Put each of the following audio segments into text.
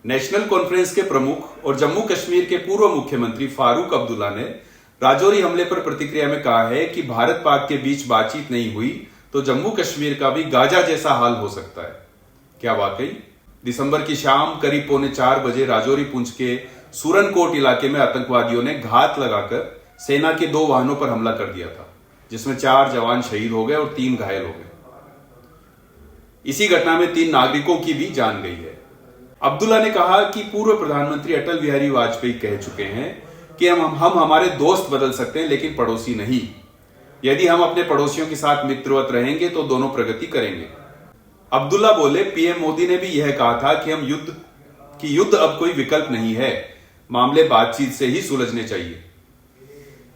National conference के प्रमुख और जम्मू कश्मीर के पूर्व मुख्यमंत्री फारूक अब्दुल्ला ने राजौरी हमले पर प्रतिक्रिया में कहा है कि भारत पाक के बीच बातचीत नहीं हुई तो जम्मू कश्मीर का भी गाजा जैसा हाल हो सकता है। क्या वाकई? दिसंबर की शाम करीब 3:45 बजे राजौरी पुंछ के सूरनकोट इलाके में आतंकवादियों ने घात लगाकर सेना के 2 वाहनों पर हमला कर दिया था, जिसमें 4 जवान शहीद हो गए और 3 घायल हो गए। इसी घटना में 3 नागरिकों की भी जान गई है। अब्दुल्ला ने कहा कि पूर्व प्रधानमंत्री अटल बिहारी वाजपेयी कह चुके हैं कि हम हमारे दोस्त बदल सकते हैं लेकिन पड़ोसी नहीं। यदि हम अपने पड़ोसियों के साथ मित्रवत रहेंगे तो दोनों प्रगति करेंगे। अब्दुल्ला बोले, पीएम मोदी ने भी यह कहा था कि युद्ध अब कोई विकल्प नहीं है, मामले बातचीत से ही सुलझने चाहिए।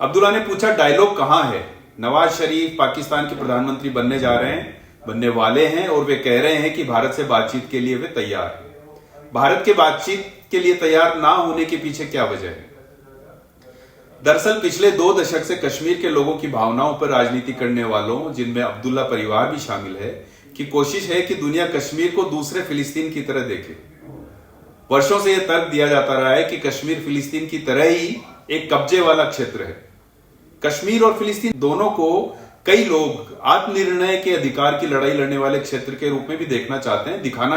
अब्दुल्ला ने पूछा, डायलॉग कहां है? नवाज शरीफ पाकिस्तान के प्रधानमंत्री बनने वाले हैं और वे कह रहे हैं कि भारत से बातचीत के लिए वे तैयार हैं। भारत के बातचीत के लिए तैयार ना होने के पीछे क्या वजह है? दरअसल पिछले 2 दशक से कश्मीर के लोगों की भावनाओं पर राजनीति करने वालों, जिनमें अब्दुल्ला परिवार भी शामिल है, की कोशिश है कि दुनिया कश्मीर को दूसरे फिलिस्तीन की तरह देखे। वर्षों से यह तर्क दिया जाता रहा है कि कश्मीर फिलिस्तीन की तरह ही एक कब्जे वाला क्षेत्र है। कश्मीर और फिलिस्तीन दोनों को कई लोग आत्मनिर्णय के अधिकार की लड़ाई लड़ने वाले क्षेत्र के रूप में भी दिखाना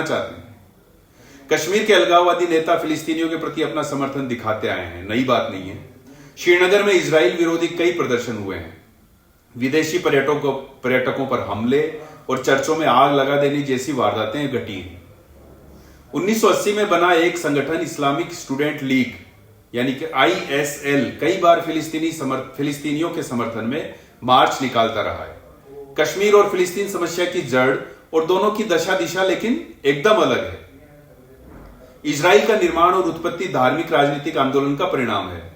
चाहते हैं। कश्मीर के अलगाववादी नेता फिलिस्तीनियों के प्रति अपना समर्थन दिखाते आए हैं, नई बात नहीं है। श्रीनगर में इजराइल विरोधी कई प्रदर्शन हुए हैं। विदेशी पर्यटकों पर हमले और चर्चों में आग लगा देने जैसी वारदातें घटी हैं। 1980 में बना एक संगठन इस्लामिक स्टूडेंट लीग यानी कि ISL कई बार फिलिस्तीनियों के समर्थन में मार्च निकालता रहा है। कश्मीर और फिलिस्तीन समस्या की जड़ और दोनों की दशा दिशा लेकिन एकदम अलग है। इजराइल का निर्माण और उत्पत्ति धार्मिक राजनीतिक आंदोलन का परिणाम है।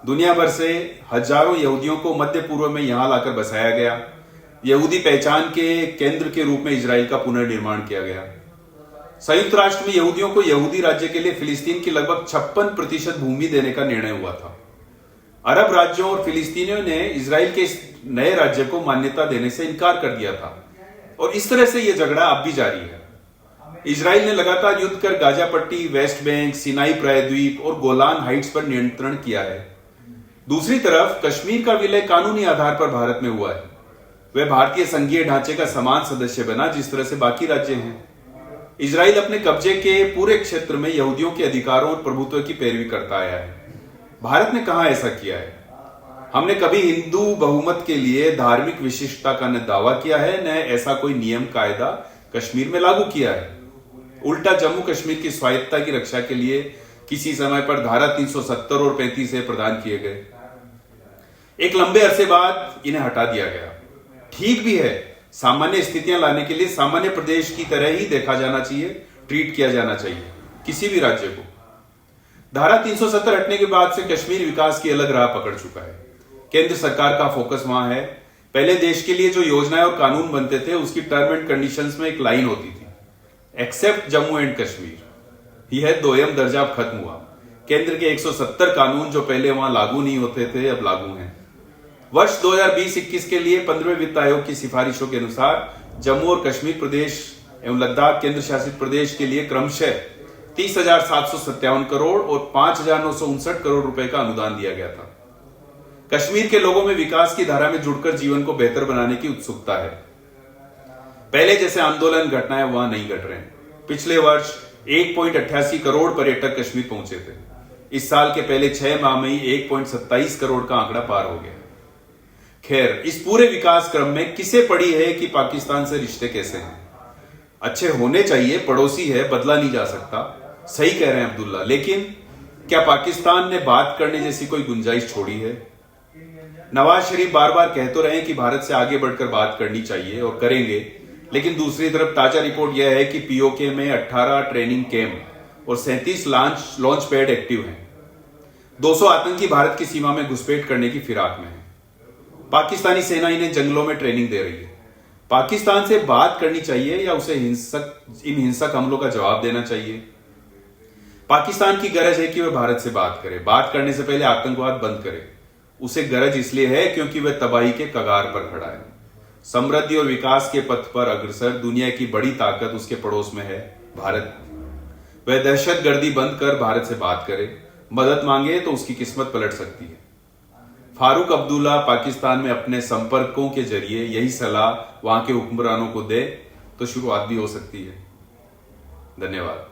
दुनिया भर से हजारों यहूदियों को मध्य पूर्व में यहां लाकर बसाया गया। यहूदी पहचान के केंद्र के रूप में इजराइल का पुनर्निर्माण किया गया। संयुक्त राष्ट्र में यहूदियों को यहूदी राज्य के लिए फिलिस्तीन की लगभग 56% भूमि देने का निर्णय हुआ था। अरब राज्यों और फिलिस्तीनियों ने इजराइल के इस नए राज्य को मान्यता देने से इनकार कर दिया था और इस तरह से यह झगड़ा अब भी जारी है। इजराइल ने लगातार युद्ध कर गाजा पट्टी, वेस्ट बैंक, सिनाई प्रायद्वीप और गोलान हाइट्स पर नियंत्रण किया है। दूसरी तरफ कश्मीर का विलय कानूनी आधार पर भारत में हुआ है। वह भारतीय संघीय ढांचे का समान सदस्य बना जिस तरह से बाकी राज्य हैं। इजराइल अपने कब्जे के पूरे क्षेत्र में यहूदियों के अधिकारों और प्रभुत्व की पैरवी करता आया है। भारत ने कहां ऐसा किया है? हमने कभी हिंदू बहुमत के लिए धार्मिक विशिष्टता का न दावा किया है, न ऐसा कोई नियम कायदा कश्मीर में लागू किया है। उल्टा जम्मू कश्मीर की स्वायत्तता की रक्षा के लिए किसी समय पर धारा 370 और 35 प्रदान किए गए। एक लंबे अरसे बाद इन्हें हटा दिया गया। ठीक भी है, सामान्य स्थितियां लाने के लिए सामान्य प्रदेश की तरह ही देखा जाना चाहिए, ट्रीट किया जाना चाहिए किसी भी राज्य को। धारा 370 हटने के बाद से कश्मीर विकास की अलग राह पकड़ चुका है। केंद्र सरकार का फोकस वहां है। पहले देश के लिए जो योजनाएं और कानून बनते थे उसकी टर्म एंड कंडीशंस में एक लाइन होती थी, एक्सेप्ट जम्मू एंड कश्मीर। यह दोयम दर्जा अब खत्म हुआ। केंद्र के 170 कानून जो पहले वहां लागू नहीं होते थे अब लागू हैं। वर्ष 2020-21 के लिए 15वें वित्त आयोग की सिफारिशों के अनुसार जम्मू और कश्मीर प्रदेश एवं लद्दाख केंद्र शासित प्रदेश के लिए क्रमशः 30,757 करोड़ और 5,959 करोड़ रुपए का अनुदान दिया गया था। कश्मीर के लोगों में विकास की धारा में जुड़कर जीवन को बेहतर बनाने की उत्सुकता है। पहले जैसे आंदोलन घटनाएं वहां नहीं घट रहे हैं। पिछले वर्ष 1.88 करोड़ पर्यटक कश्मीर पहुंचे थे। इस साल के पहले 6 माह में ही 1.27 करोड़ का आंकड़ा पार हो गया। खैर, इस पूरे विकास क्रम में किसे पड़ी है कि पाकिस्तान से रिश्ते कैसे हैं? अच्छे होने चाहिए, पड़ोसी है, बदला नहीं जा सकता। सही कह रहे हैं अब्दुल्ला, लेकिन क्या पाकिस्तान ने बात करने जैसी कोई गुंजाइश छोड़ी है? नवाज शरीफ बार बार कह तो रहे हैं कि भारत से आगे बढ़कर बात करनी चाहिए और करेंगे, लेकिन दूसरी तरफ ताजा रिपोर्ट यह है कि पीओके में 18 ट्रेनिंग कैंप और 37 लॉन्च पैड एक्टिव हैं। 200 आतंकी भारत की सीमा में घुसपैठ करने की फिराक में है। पाकिस्तानी सेना इन्हें जंगलों में ट्रेनिंग दे रही है। पाकिस्तान से बात करनी चाहिए या उसे इन हिंसक हमलों का जवाब देना चाहिए? पाकिस्तान की गरज है कि वह भारत से बात करे, बात करने से पहले आतंकवाद बंद करे। उसे गरज इसलिए है क्योंकि वह तबाही के कगार पर खड़ा है। समृद्धि और विकास के पथ पर अग्रसर दुनिया की बड़ी ताकत उसके पड़ोस में है, भारत। वह दहशतगर्दी बंद कर भारत से बात करे, मदद मांगे तो उसकी किस्मत पलट सकती है। फारूक अब्दुल्ला पाकिस्तान में अपने संपर्कों के जरिए यही सलाह वहां के हुक्मरानों को दे तो शुरुआत भी हो सकती है। धन्यवाद।